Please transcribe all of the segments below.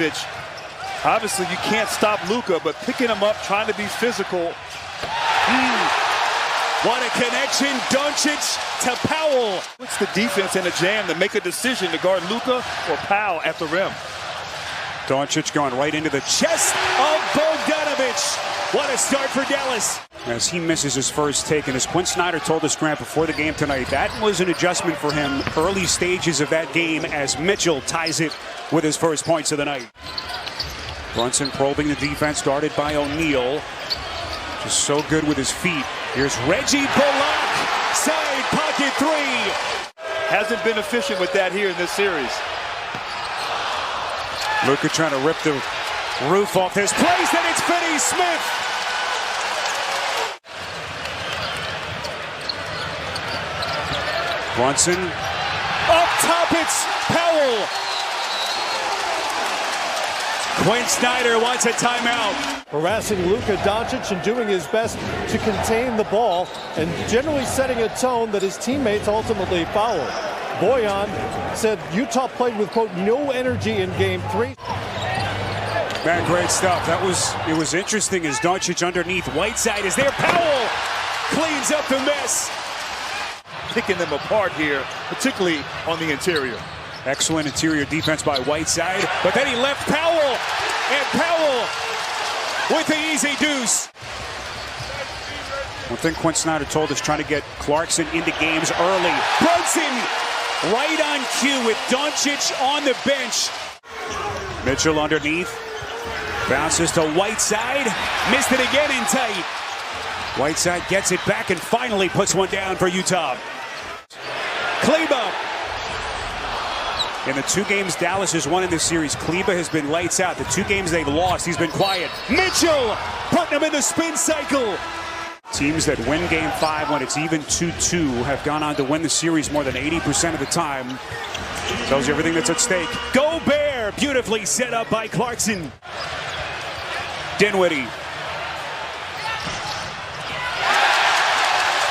Bogdanovic. Obviously, you can't stop Luka, but picking him up, trying to be physical. What a connection, Doncic to Powell. Puts the defense in a jam to make a decision to guard Luka or Powell at the rim. Doncic going right into the Chest of Bogdanovic. What a start for Dallas. as he misses his first take. And as Quinn Snyder told us, Grant, before the game tonight, that was an adjustment for him early stages of that game as Mitchell ties it with his first points of the night. Brunson probing the defense, guarded by O'Neal. Just so good with his feet. Here's Reggie Bullock, side pocket three. Hasn't been efficient with that here in this series. Luka trying to rip the roof off his place, and it's Finney-Smith. Brunson. Up top, it's Powell. Quinn Snyder wants a timeout. Harassing Luka Doncic and doing his best to contain the ball and generally setting a tone that his teammates ultimately follow. Boyan said Utah played with, quote, no energy in game 3. Man, great stuff. It was interesting as Doncic underneath. Whiteside is there. Powell cleans up the mess. Picking them apart here, particularly on the interior. Excellent interior defense by Whiteside, but then he left Powell, and Powell with the easy deuce. One thing Quinn Snyder told us, trying to get Clarkson into games early. Brunson right on cue with Doncic on the bench. Mitchell underneath, bounces to Whiteside, missed it again in tight. Whiteside gets it back and finally puts one down for Utah. Kleba. In the 2 games Dallas has won in this series, Kleba has been lights out. The 2 games they've lost, he's been quiet. Mitchell putting him in the spin cycle. Teams that win game 5 when it's even 2-2 have gone on to win the series more than 80% of the time. Tells you everything that's at stake. Gobert, beautifully set up by Clarkson. Dinwiddie.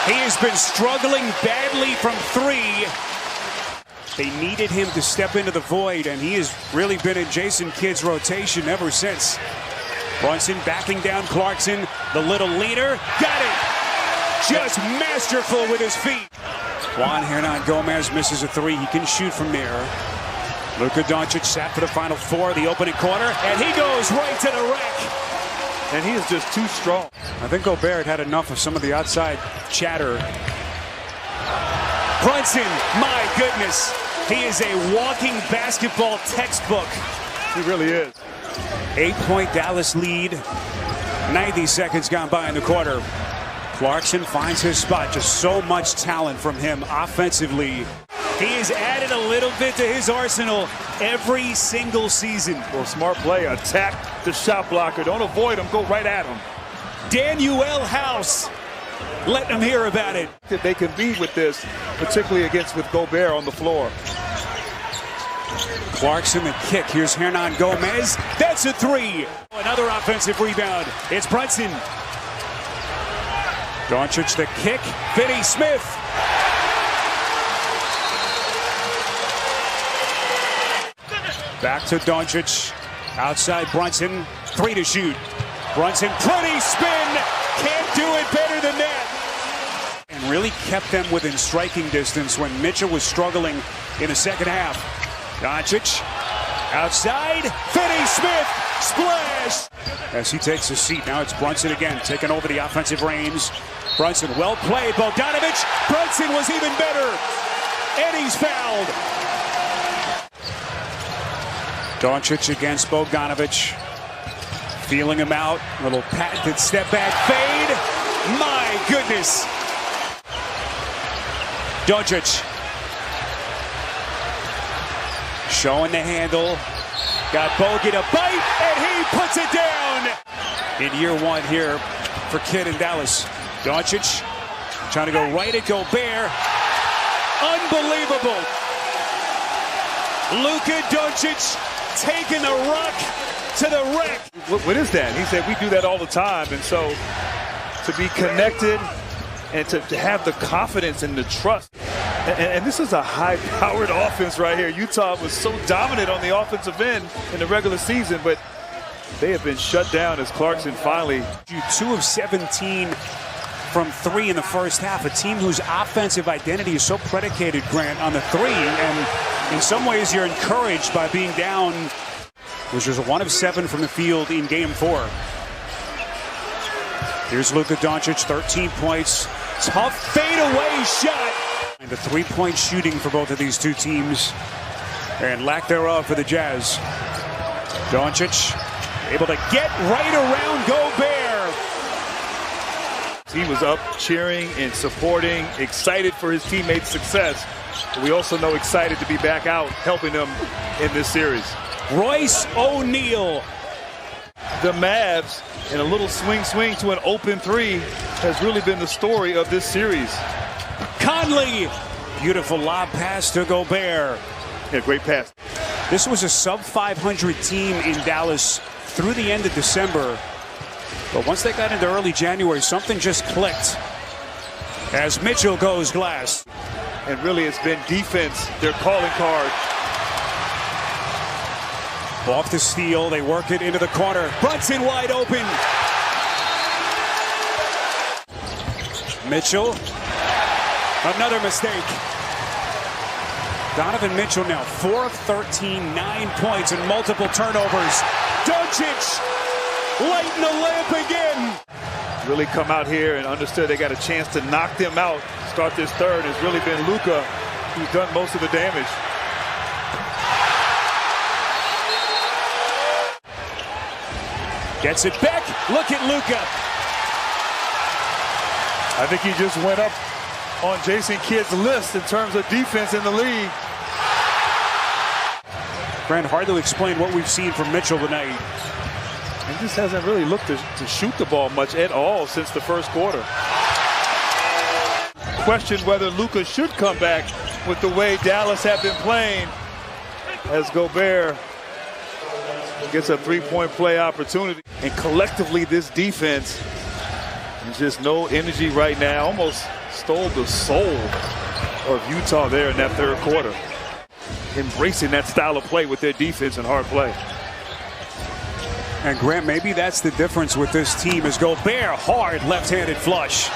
He has been struggling badly from 3. They needed him to step into the void, and he has really been in Jason Kidd's rotation ever since. Brunson backing down Clarkson, the little leader, got it! Just masterful with his feet. Juan Hernan-Gomez misses a 3. He can shoot from there. Luka Doncic sat for the Final Four, the opening quarter, and he goes right to the rack. And he is just too strong. I think Gobert had enough of some of the outside chatter. Brunson, my goodness. He is a walking basketball textbook. He really is. 8-point Dallas lead. 90 seconds gone by in the quarter. Clarkson finds his spot. Just so much talent from him offensively. He has added a little bit to his arsenal every single season. Well, smart play. Attack the shot blocker. Don't avoid him. Go right at him. Danuel House. Let them hear about it. They can be with this, particularly with Gobert on the floor. Clarkson the kick. Here's Hernan-Gomez. That's a 3. Another offensive rebound. It's Brunson. Doncic the kick. Finney-Smith. Back to Doncic. Outside Brunson. 3 to shoot. Brunson, pretty spin. Can't do it better than that. And really kept them within striking distance when Mitchell was struggling in the second half. Doncic, outside, Finney-Smith, splash! As he takes his seat, now it's Brunson again, taking over the offensive reins. Brunson, well played, Bogdanovic, Brunson was even better, and he's fouled. Doncic against Bogdanovic, feeling him out, little patented step back fade, my goodness. Doncic. Showing the handle. Got Bogey to bite, and he puts it down. In year 1 here for Kidd in Dallas. Doncic trying to go right at Gobert. Unbelievable. Luka Doncic taking the rock to the wreck. What is that? He said we do that all the time. And so to be connected and to have the confidence and the trust. And this is a high-powered offense right here. Utah was so dominant on the offensive end in the regular season, but they have been shut down as Clarkson finally. 2 of 17 from 3 in the first half. A team whose offensive identity is so predicated, Grant, on the 3. And in some ways, you're encouraged by being down, which was 1 of 7 from the field in Game 4. Here's LUKA DONCIC, 13 points. Tough fadeaway shot. And the 3-point shooting for both of these two teams, and lack thereof for the Jazz. Doncic able to get right around Gobert. He was up cheering and supporting, excited for his teammates' success. But we also know excited to be back out helping them in this series. Royce O'Neal. The Mavs, in a little swing to an open 3, has really been the story of this series. Conley. Beautiful lob pass to Gobert. Yeah, great pass. This was a sub-500 team in Dallas through the end of December. But once they got into early January, something just clicked as Mitchell goes glass. And really, it's been defense, their calling card. Off the steal, they work it into the corner. Brunson wide open. Mitchell. Another mistake. Donovan Mitchell now 4 of 13, 9 points and multiple turnovers. Doncic lighting the lamp again. Really come out here and understood they got a chance to knock them out. Start this third. It's really been LUKA who's done most of the damage. Gets it back. Look at LUKA. I think he just went up on Jason Kidd's list in terms of defense in the league. Grant, hard to explain what we've seen from Mitchell tonight. He just hasn't really looked to shoot the ball much at all since the first quarter. Question whether LUKA should come back with the way Dallas have been playing, as Gobert gets a 3-point play opportunity. And collectively, this defense, there's just no energy right now. Almost stole the soul of Utah there in that third quarter. Embracing that style of play with their defense and hard play. And Grant, maybe that's the difference with this team is Gobert, hard left-handed flush.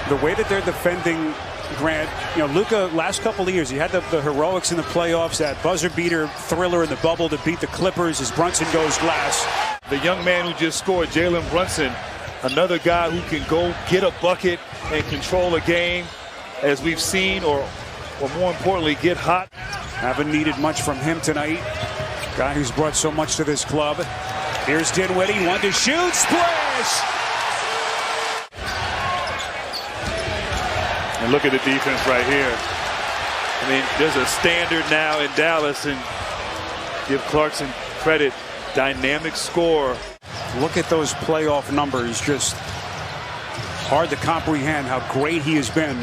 The way that they're defending, Grant, you know, LUKA last couple of years, he had the heroics in the playoffs, that buzzer beater thriller in the bubble to beat the Clippers as Brunson goes glass. The young man who just scored, Jalen Brunson, another guy who can go get a bucket and control a game, as we've seen, or more importantly, get hot. Haven't needed much from him tonight. Guy who's brought so much to this club. Here's Dinwiddie, one to shoot, splash! And look at the defense right here. I mean, there's a standard now in Dallas, and give Clarkson credit. Dynamic score. Look at those playoff numbers. Just hard to comprehend how great he has been.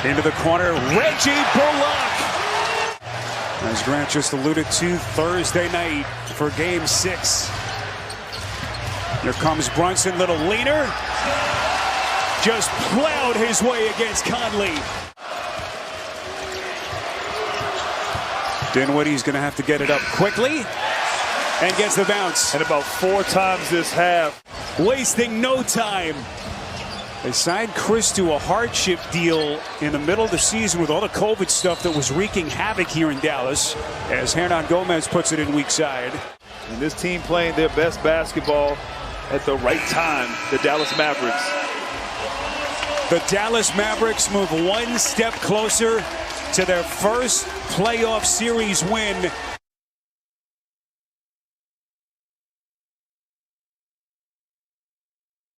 Into the corner, Reggie Bullock. As Grant just alluded to, Thursday night for Game 6. Here comes Brunson, little leaner. Just plowed his way against Conley. Dinwiddie's going to have to get it up quickly and gets the bounce. And about 4 times this half. Wasting no time. They signed Chris to a hardship deal in the middle of the season with all the COVID stuff that was wreaking havoc here in Dallas, as Hernan Gomez puts it in weak side. And this team playing their best basketball at the right time, the Dallas Mavericks. The Dallas Mavericks move one step closer to their first playoff series win